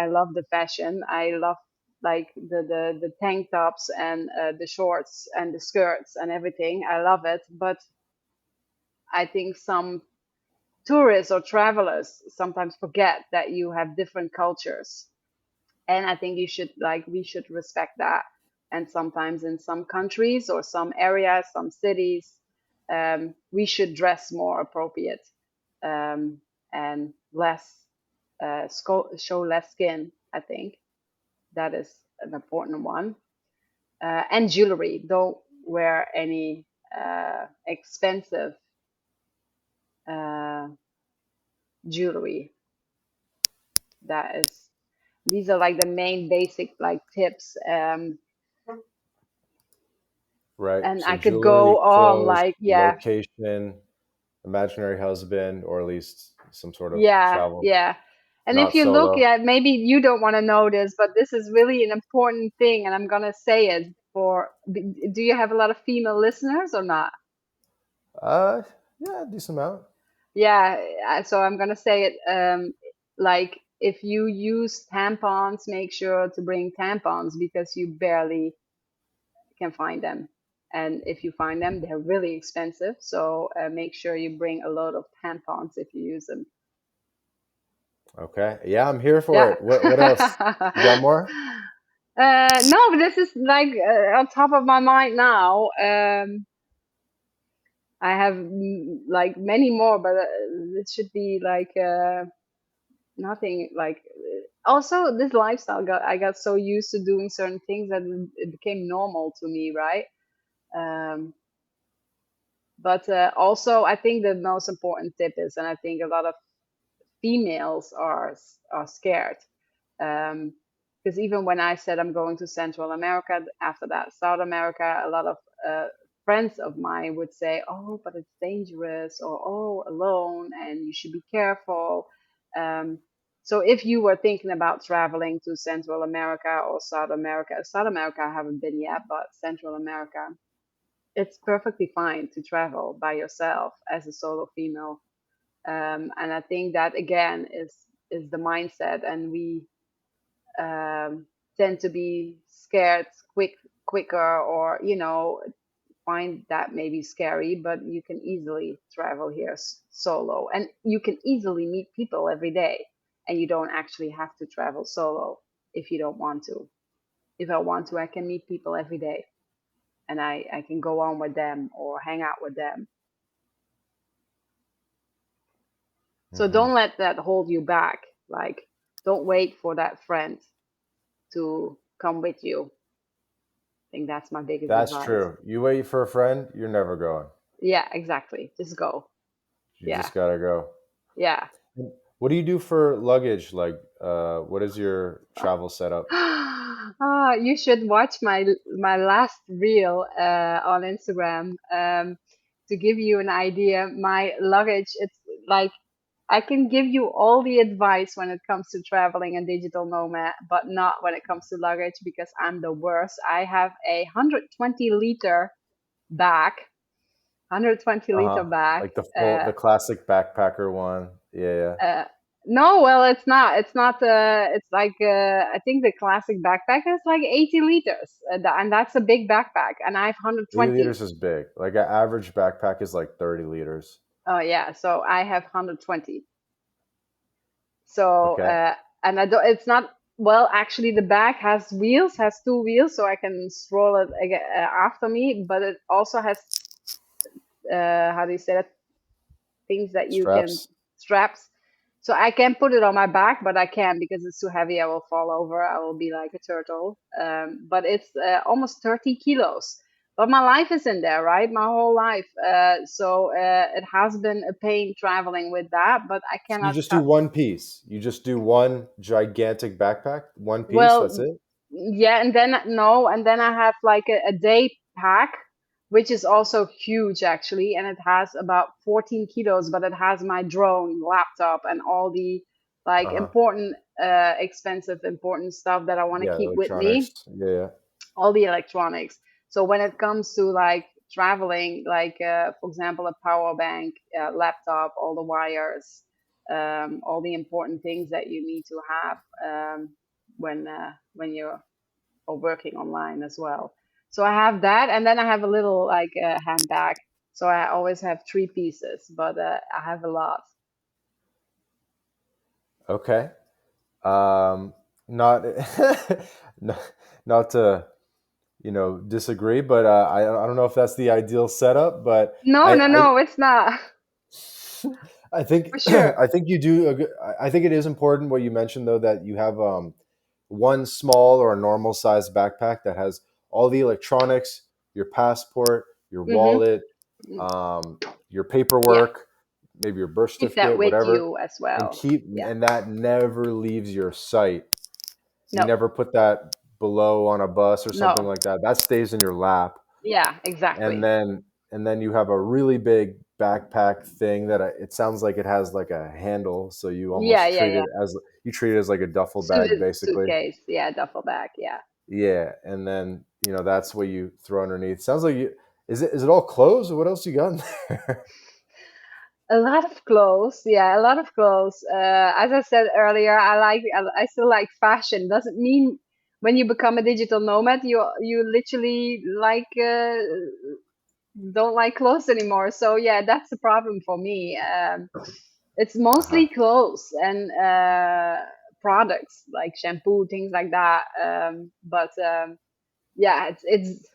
love the fashion. I love like the tank tops and the shorts and the skirts and everything. I love it, but I think some tourists or travelers sometimes forget that you have different cultures, and I think you should, like, we should respect that. And sometimes in some countries or some areas, some cities, we should dress more appropriate, um, and less show less skin. I think that is an important one. And jewelry. Don't wear any expensive uh, jewelry. That is. These are like the main basic like tips. Right. And So I could jewelry, go on clothes, like, yeah, location, imaginary husband, or at least some sort of yeah, travel, yeah. And if not you look solo. at, maybe you don't want to know this, but this is really an important thing, and I'm gonna say it for. Do you have a lot of female listeners or not? Uh, yeah, decent amount. Yeah, so I'm gonna say it. Like if you use tampons, make sure to bring tampons because you barely can find them. And if you find them, they're really expensive. So make sure you bring a load of tampons if you use them. Okay. Yeah, I'm here for Yeah. it. What else? You got more? No, but this is like on top of my mind now. I have like many more, but it should be like nothing like. Also, this lifestyle I got so used to doing certain things that it became normal to me, right? Um, but also, I think the most important tip is, and I think a lot of females are scared. Um, because even when I said I'm going to Central America, after that South America, a lot of uh, friends of mine would say, "Oh, but it's dangerous," or "Oh, alone, and you should be careful." Um, so if you were thinking about traveling to Central America or South America I haven't been yet, but Central America, it's perfectly fine to travel by yourself as a solo female. And I think that again is the mindset, and we tend to be scared quicker, or find that maybe scary. But you can easily travel here solo, and you can easily meet people every day, and you don't actually have to travel solo if you don't want to. If I want to, I can meet people every day, and I can go on with them or hang out with them. So Hmm. don't let that hold you back. Like, don't wait for that friend to come with you. I think that's my biggest That's advice. true. You wait for a friend, you're never going. Yeah, exactly. Just go. You Yeah, just gotta go. yeah. What do you do for luggage? Like, what is your travel setup? You should watch my last reel on Instagram. To give you an idea, my luggage, it's like I can give you all the advice when it comes to traveling and digital nomad, but not when it comes to luggage because I'm the worst. I have a 120-liter bag, 120 liter Uh-huh. bag. Like Uh, the classic backpacker one. Yeah, yeah. uh, no, well, it's not. It's not. It's like I think the classic backpack is like 80 liters, and that's a big backpack, and I have 80 120. liters is big. Like an average backpack is like 30 liters. Oh yeah, so I have 120. So Okay. and I don't. It's not. Well, actually, the bag has wheels, has two wheels, so I can stroll it after me. But it also has how do you say that? Things that you can Straps. straps. So I can put it on my back, but I can't because it's too heavy. I will fall over. I will be like a turtle. But it's almost 30 kilos. But my life is in there, right? My whole life. So it has been a pain traveling with that, but I So you cannot just do cut. one piece. You just do one gigantic backpack, one piece, that's Well, it? yeah, and then no, and then I have like a day pack, which is also huge actually, and it has about 14 kilos, but it has my drone, laptop, and all the like Uh-huh. important, expensive, important stuff that I want to Yeah, keep with me, electronics. Yeah, yeah. all the electronics. So when it comes to like traveling, like for example, a power bank, laptop, all the wires, all the important things that you need to have when you're or working online as well. So I have that, and then I have a little like handbag. So I always have three pieces, but I have a lot. Okay. Um, not, not, not to, disagree, but I don't know if that's the ideal setup, but No, no, I no, it's not I think for sure. I think you do a good, I think it is important what you mentioned though, that you have one small or a normal sized backpack that has all the electronics, your passport, your Mm-hmm. wallet, um, your Yeah, paperwork, maybe your birth keep that certificate, with whatever, you as and well. Yeah. that never leaves your sight. You No, never put that below on a bus or something no. like that. That stays in your lap. Yeah, And exactly. then you have a really big backpack thing that it sounds like it has like a handle, so Yeah, yeah, yeah. you treat it as like a duffel bag basically. Suitcase. Yeah, duffel bag. Yeah. Yeah, and then that's what you throw underneath. Sounds like you is it all clothes or what else you got in there? A lot of clothes, yeah, a lot of clothes. As I said earlier, I still like fashion. Doesn't mean when you become a digital nomad, you literally like don't like clothes anymore. So yeah, that's the problem for me. It's Uh-huh. mostly clothes and products like shampoo, things like that. But yeah, it's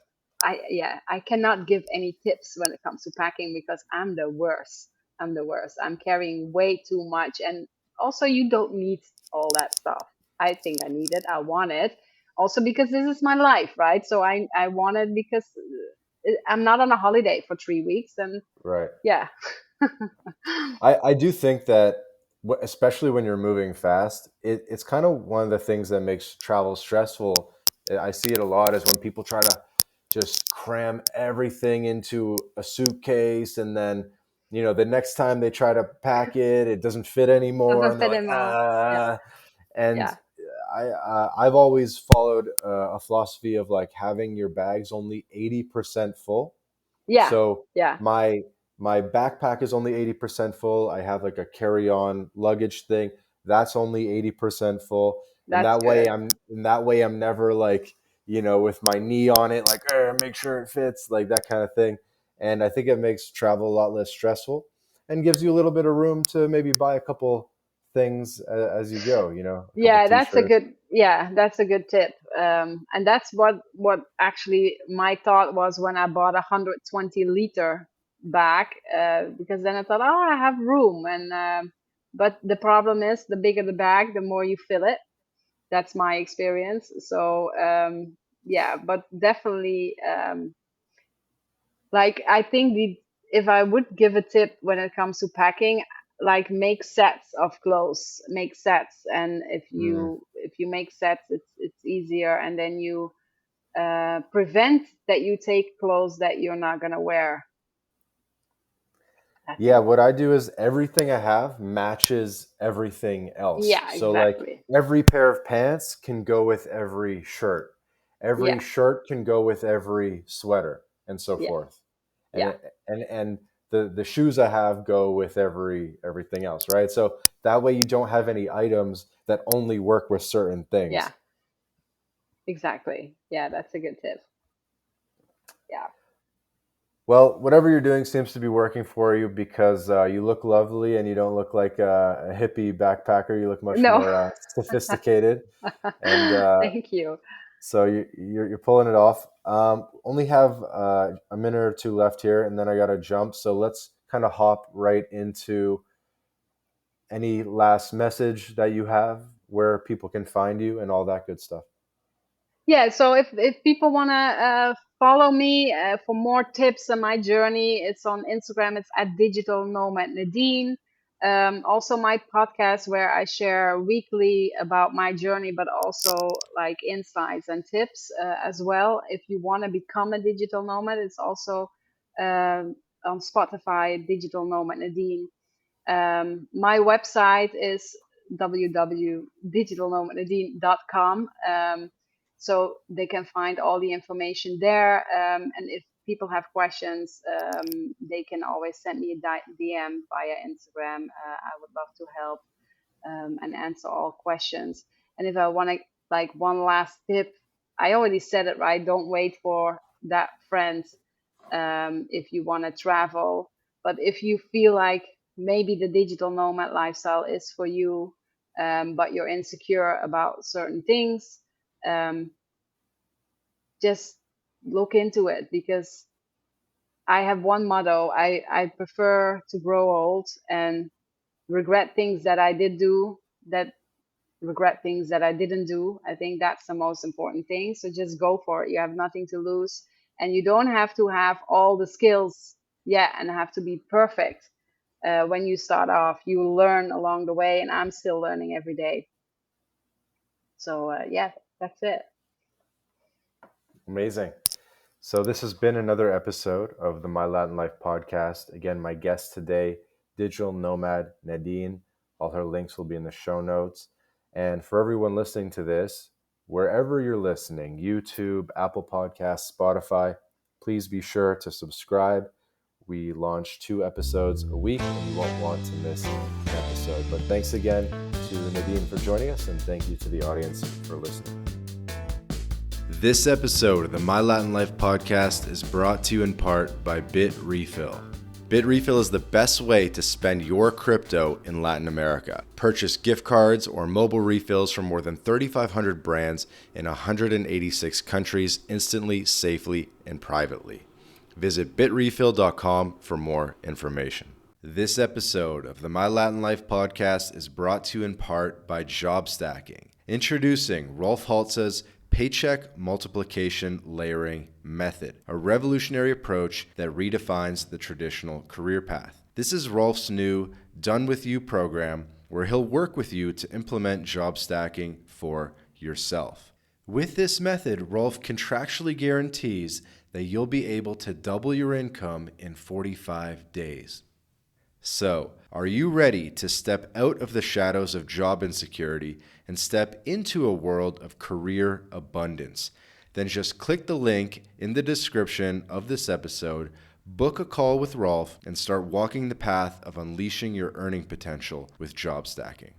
I yeah, I cannot give any tips when it comes to packing because I'm the worst. I'm the worst. I'm carrying way too much, and also you don't need all that stuff. I think I need it. I want it. Also because this is my life, right? So I want it because I'm not on a holiday for 3 weeks, and Right. yeah. I do think that especially when you're moving fast, it's kind of one of the things that makes travel stressful. I see it a lot is when people try to just cram everything into a suitcase, and then the next time they try to pack it, it doesn't fit anymore, Doesn't and they're fit like, in all. Yeah, ah. And yeah, I've always followed a philosophy of like having your bags only 80% full. yeah, So yeah. my my backpack is only 80% full. I have like a carry-on luggage thing. That's only 80% full. And That's good. that way I'm never like, with my knee on it, like, make sure it fits, like that kind of thing. And I think it makes travel a lot less stressful and gives you a little bit of room to maybe buy a couple things as you go, a couple Yeah, t-shirts. that's a good tip. And that's what actually my thought was when I bought a 120-liter bag, because then I thought, oh, I have room. And but the problem is, the bigger the bag, the more you fill it. That's my experience. So yeah, but definitely, like I think if I would give a tip when it comes to packing, like make sets of clothes, make sets, and Mm. if you make sets, it's easier, and then you prevent that you take clothes that you're not gonna wear. I Yeah, think. what I do is everything I have matches everything else. Yeah, So like exactly. every pair of pants can go with every shirt. Yeah, Every shirt can go with every sweater and so yeah, forth. And yeah, and the shoes I have go with everything else, right? So that way you don't have any items that only work with certain yeah, things. exactly. Yeah, that's a good tip. Yeah. Well, whatever you're doing seems to be working for you because you look lovely and you don't look like a hippie backpacker. You look much No. more sophisticated, and Thank you. so you're pulling it off. Only have a minute or two left here, and then I got to jump. So let's kind of hop right into any last message that you have, where people can find you, and all that good stuff. Yeah, so if people want to follow me for more tips on my journey, it's on Instagram. It's at Digital Nomad Nadine. Also, my podcast where I share weekly about my journey, but also like insights and tips as well. If you want to become a digital nomad, it's also on Spotify, Digital Nomad Nadine. My website is www.digitalnomadnadine.com. So they can find all the information there. And if people have questions, they can always send me a DM via Instagram. I would love to help and answer all questions. And if I want to, like, one last tip, I already said it, right? Don't wait for that friend if you want to travel. But if you feel like maybe the digital nomad lifestyle is for you, but you're insecure about certain things, um, just look into it, because I have one motto. I prefer to grow old and regret things that I did do, that regret things that I didn't do. I think that's the most important thing. So just go for it. You have nothing to lose, and you don't have to have all the skills yet and have to be perfect. When you start off, you learn along the way, and I'm still learning every day. So yeah, that's it. Amazing. So this has been another episode of the My Latin Life podcast. Again, my guest today, digital nomad Nadine. All her links will be in the show notes. And for everyone listening to this, wherever you're listening, YouTube, Apple Podcasts, Spotify, please be sure to subscribe. We launch 2 episodes a week, and you won't want to miss an episode. But thanks again to Nadine for joining us, and thank you to the audience for listening. This episode of the My Latin Life podcast is brought to you in part by BitRefill. BitRefill is the best way to spend your crypto in Latin America. Purchase gift cards or mobile refills from more than 3,500 brands in 186 countries instantly, safely, and privately. Visit bitrefill.com for more information. This episode of the My Latin Life podcast is brought to you in part by Job Stacking. Introducing Rolf Haltza's Paycheck Multiplication Layering Method, a revolutionary approach that redefines the traditional career path. This is Rolf's new Done With You program, where he'll work with you to implement job stacking for yourself. With this method, Rolf contractually guarantees that you'll be able to double your income in 45 days. So, are you ready to step out of the shadows of job insecurity and step into a world of career abundance? Then just click the link in the description of this episode, book a call with Rolf, and start walking the path of unleashing your earning potential with job stacking.